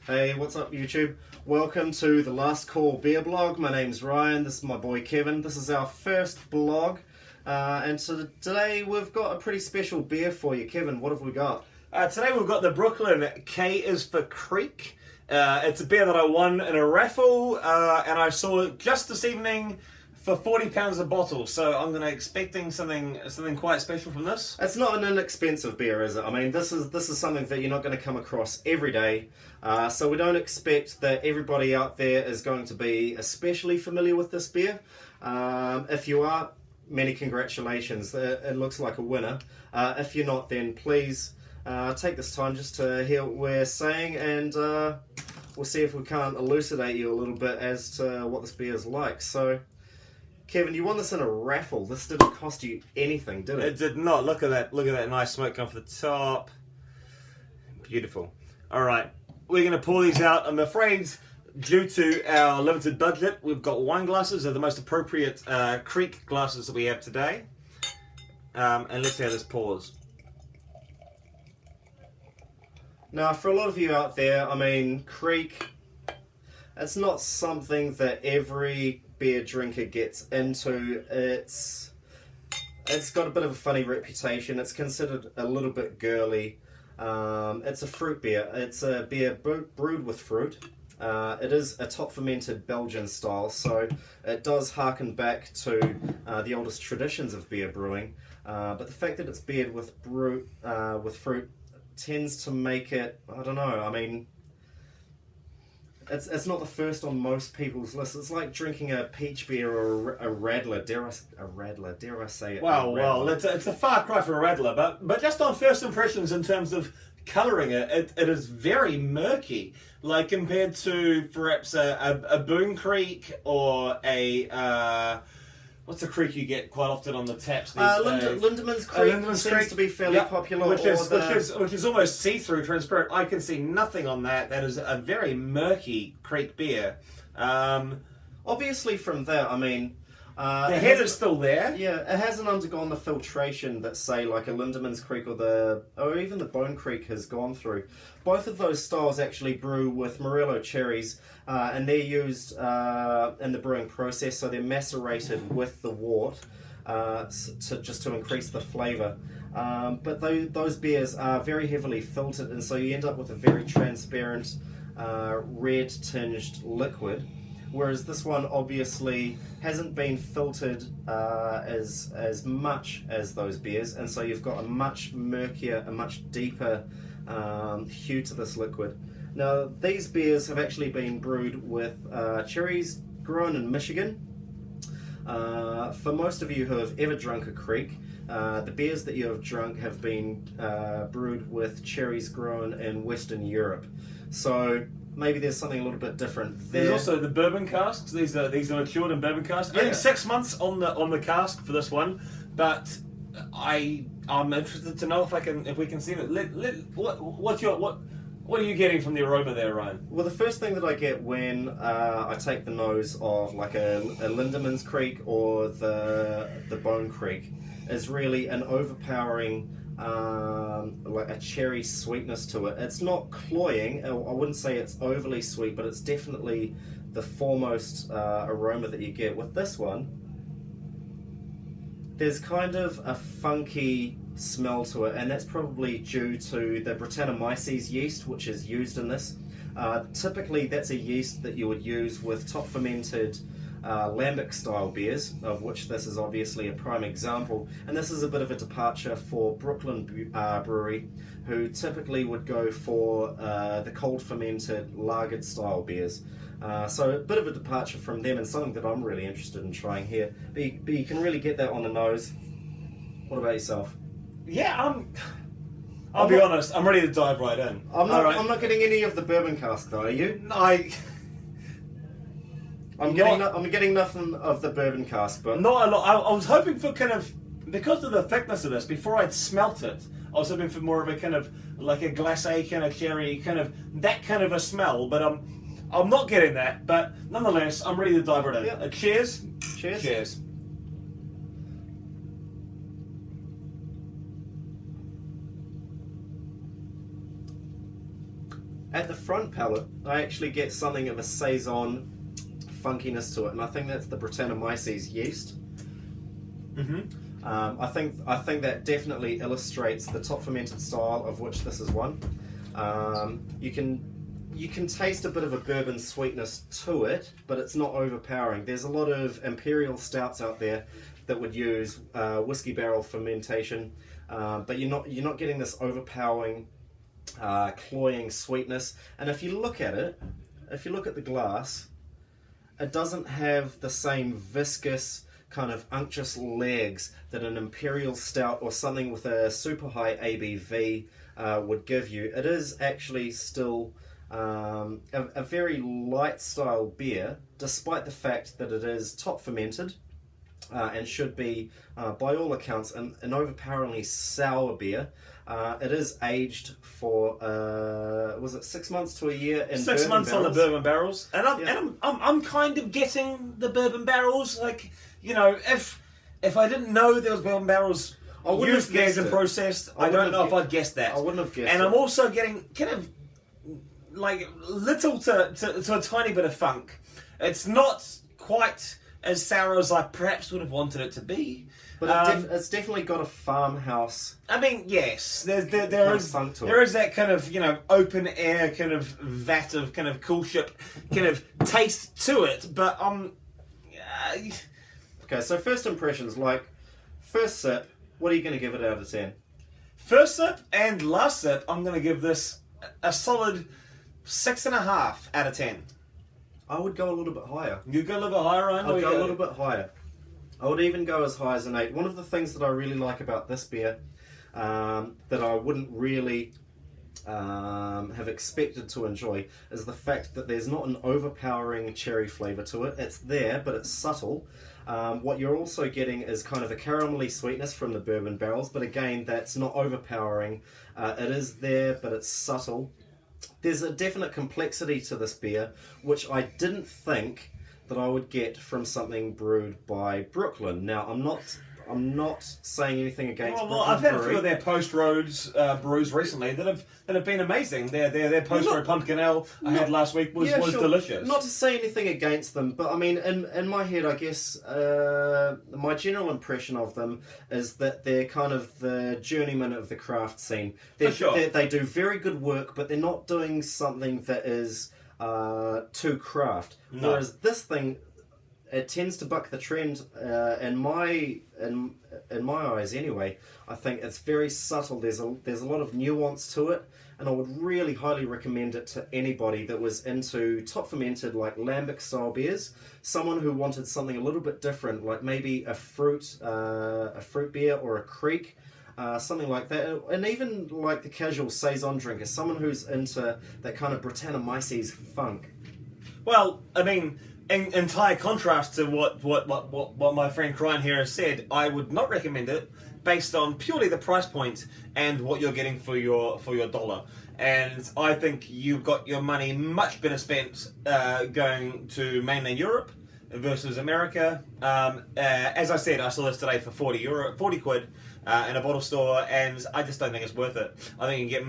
Hey, what's up YouTube? Welcome to the Last Call Beer Blog. My name's Ryan, this is my boy Kevin. This is our first blog, and today we've got a pretty special beer for you. Kevin, what have we got? Today we've got the Brooklyn K is for Kriek. It's a beer that I won in a raffle, and I saw it just this evening for £40 a bottle. So I'm expecting something quite special from this. It's not an inexpensive beer, is it? I mean, this is something that you're not going to come across every day. So we don't expect that everybody out there is going to be especially familiar with this beer. If you are, many congratulations. It looks like a winner. If you're not, then please take this time just to hear what we're saying, and we'll see if we can't elucidate you a little bit as to what this beer is like. So, Kevin, you won this in a raffle. This didn't cost you anything, did it? It did not. Look at that. Look at that nice smoke coming from the top. Beautiful. All right. We're going to pour these out. I'm afraid, due to our limited budget, we've got wine glasses. They're the most appropriate Kriek glasses that we have today. And let's see how this pours. Now, for a lot of you out there, I mean, Kriek, it's not something that every beer drinker gets into. It's got a bit of a funny reputation. It's considered a little bit girly. It's a fruit beer. It's a beer brewed with fruit. It is a top fermented Belgian style, so it does harken back to the oldest traditions of beer brewing. But the fact that it's beered with fruit tends to make it, I don't know, I mean, it's not the first on most people's lists. It's like drinking a peach beer or a radler. Dare I say it? Well, it's a far cry from a radler, but just on first impressions in terms of colouring it is very murky, like compared to perhaps a Boone Creek or a what's a creek you get quite often on the taps these days? Lindeman's Creek seems to be fairly popular. Which is almost see-through, transparent. I can see nothing on that. That is a very murky Kriek beer. Obviously from that, I mean... the head is still there. Yeah, it hasn't undergone the filtration that, say, like a Lindeman's Creek or even the Bone Creek has gone through. Both of those styles actually brew with Morello cherries, and they're used in the brewing process, so they're macerated with the wort to increase the flavour. But those beers are very heavily filtered, and so you end up with a very transparent, red-tinged liquid. Whereas this one obviously hasn't been filtered as much as those beers, and so you've got a much murkier, a much deeper hue to this liquid. Now, these beers have actually been brewed with cherries grown in Michigan. For most of you who have ever drunk a Kriek, the beers that you have drunk have been brewed with cherries grown in Western Europe. So maybe there's something a little bit different there. There's also the bourbon casks. These are matured in bourbon casks. Yeah. Only 6 months on the cask for this one, but I'm interested to know if we can see it. What are you getting from the aroma there, Ryan? Well, the first thing that I get when I take the nose of like a Lindeman's Creek or the Bone Creek is really an overpowering like a cherry sweetness to it. It's not cloying. I wouldn't say it's overly sweet, but it's definitely the foremost aroma that you get. With this one, there's kind of a funky smell to it, and that's probably due to the Brettanomyces yeast, which is used in this. Typically, that's a yeast that you would use with top fermented lambic style beers, of which this is obviously a prime example, and this is a bit of a departure for Brooklyn Brewery, who typically would go for the cold fermented lagered style beers. So a bit of a departure from them, and something that I'm really interested in trying here, but you can really get that on the nose. What about yourself? Yeah, I'll be honest, I'm ready to dive right in. I'm not getting any of the bourbon cask though, are you? I'm getting nothing of the bourbon cask, but not a lot. I was hoping for kind of, because of the thickness of this, before I'd smelt it, I was hoping for more of a kind of like a glacé kind of cherry, kind of that kind of a smell. But I'm not getting that. But nonetheless, I'm ready to dive right in. Yeah. Cheers. Cheers. Cheers. At the front palate, I actually get something of a saison funkiness to it, and I think that's the Brettanomyces yeast. I think that definitely illustrates the top fermented style of which this is one. You can taste a bit of a bourbon sweetness to it, but it's not overpowering. There's a lot of imperial stouts out there that would use whiskey barrel fermentation, but you're not getting this overpowering, cloying sweetness. And if you look at it, if you look at the glass, it doesn't have the same viscous kind of unctuous legs that an imperial stout or something with a super high ABV would give you. It is actually still a very light style beer, despite the fact that it is top fermented and should be, by all accounts, an overpoweringly sour beer. It is aged for was it 6 months to a year in 6 months barrels? on the bourbon barrels, and I'm kind of getting the bourbon barrels. Like, you know, if I didn't know there was bourbon barrels used, gagged, and processed, I don't know if I'd guessed that. I wouldn't have guessed. And it. I'm also getting kind of like little to a tiny bit of funk. It's not quite as sour as I perhaps would have wanted it to be. But it's definitely got a farmhouse. I mean, yes, there is that kind of, you know, open air kind of vat of kind of cool ship kind of taste to it. But Okay, so first impressions, like first sip, what are you going to give it out of 10? First sip and last sip, I'm going to give this a solid 6.5 out of 10. I would go a little bit higher. You go a little bit higher, Ryan? I'd go a little bit higher. I would even go as high as an 8. One of the things that I really like about this beer, that I wouldn't really have expected to enjoy, is the fact that there's not an overpowering cherry flavour to it. It's there, but it's subtle. What you're also getting is kind of a caramelly sweetness from the bourbon barrels, but again, that's not overpowering. It is there, but it's subtle. There's a definite complexity to this beer, which I didn't think that I would get from something brewed by Brooklyn. Now, I'm not saying anything against Well, Brooklyn I've had a Brewery. few of their post roads brews recently that have been amazing. Their post road pumpkin ale I had last week was Sure. delicious. Not to say anything against them, but I mean, in my head, I guess my general impression of them is that they're kind of the journeyman of the craft scene. For sure. They do very good work, but they're not doing something that is too craft. No. Whereas this thing, it tends to buck the trend in my eyes anyway. I think it's very subtle. There's a lot of nuance to it, and I would really highly recommend it to anybody that was into top fermented, like lambic style beers. Someone who wanted something a little bit different, like maybe a fruit beer or a Kriek. Something like that, and even like the casual saison drinker, someone who's into that kind of Brettanomyces funk. Well, I mean, in entire contrast to what my friend Kriek here has said, I would not recommend it based on purely the price point and what you're getting for your dollar. And I think you've got your money much better spent going to mainland Europe versus America. As I said, I saw this today for 40 quid in a bottle store, and I just don't think it's worth it. I think you can get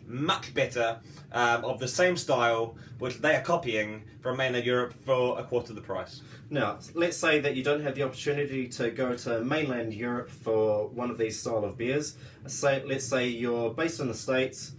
much better of the same style, which they are copying from mainland Europe for a quarter of the price. Now, let's say that you don't have the opportunity to go to mainland Europe for one of these style of beers. Let's say you're based in the States.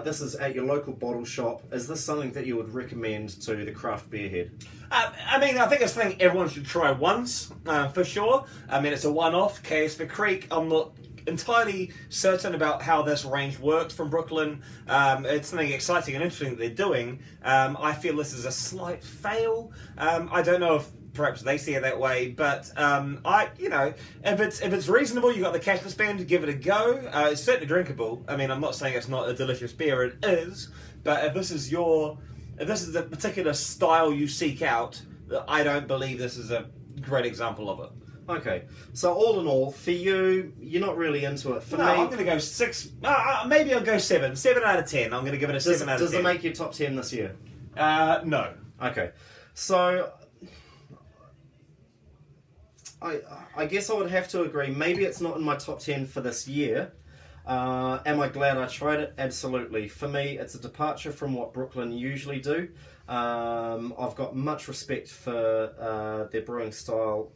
This is at your local bottle shop. Is this something that you would recommend to the craft beer head? I mean, I think it's something everyone should try once, for sure. I mean, it's a one-off case for Kriek. I'm not entirely certain about how this range works from Brooklyn. It's something exciting and interesting that they're doing. I feel this is a slight fail. I don't know if perhaps they see it that way, but if it's reasonable, you got the cash to spend, give it a go. It's certainly drinkable. I mean, I'm not saying it's not a delicious beer, it is, but if this is the particular style you seek out, I don't believe this is a great example of it. Okay, so all in all, for you, you're not really into it. For me, I'm going to go 6. Maybe I'll go 7. 7 out of 10. I'm going to give it a 7 out of 10. Does it make your top 10 this year? No. Okay, so I guess I would have to agree. Maybe it's not in my top 10 for this year, Am I glad I tried it? Absolutely. For me, it's a departure from what Brooklyn usually do. I've got much respect for their brewing style,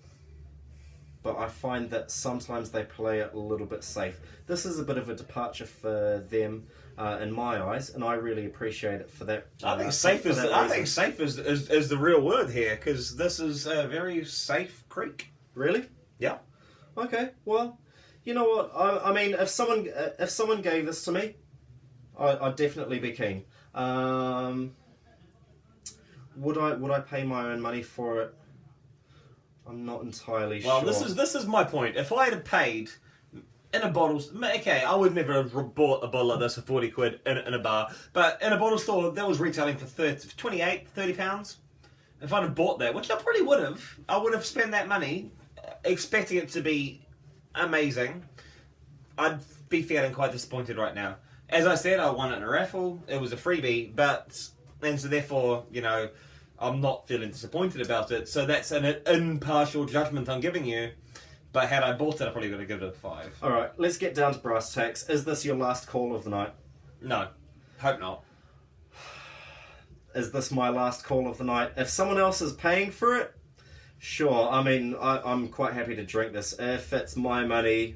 but I find that sometimes they play it a little bit safe. This is a bit of a departure for them, in my eyes, and I really appreciate it for that. I think safe is the real word here, because this is a very safe Kriek. Really? Yeah. Okay. Well, you know what? I mean, if someone gave this to me, I'd definitely be keen. Would I pay my own money for it? I'm not entirely sure. Well, this is my point. If I had paid in a bottle, okay, I would never have bought a bottle like this for 40 quid in a bar, but in a bottle store that was retailing for 30 pounds. If I'd have bought that, which I probably would have, I would have spent that money expecting it to be amazing. I'd be feeling quite disappointed right now. As I said, I won it in a raffle. It was a freebie, and so therefore, you know, I'm not feeling disappointed about it. So that's an impartial judgment I'm giving you. But had I bought it, I probably would have given it a 5. All right, let's get down to brass tacks. Is this your last call of the night? No, hope not. Is this my last call of the night? If someone else is paying for it, sure. I mean, I'm quite happy to drink this. If it's my money,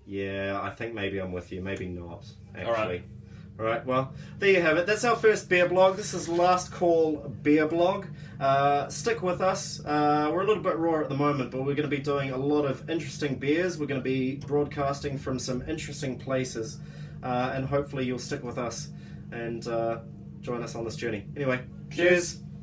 yeah, I think maybe I'm with you. Maybe not, actually. All right, well, there you have it. That's our first beer blog. This is Last Call Beer Blog. Stick with us. We're a little bit raw at the moment, but we're going to be doing a lot of interesting beers. We're going to be broadcasting from some interesting places, and hopefully you'll stick with us and join us on this journey. Anyway, cheers.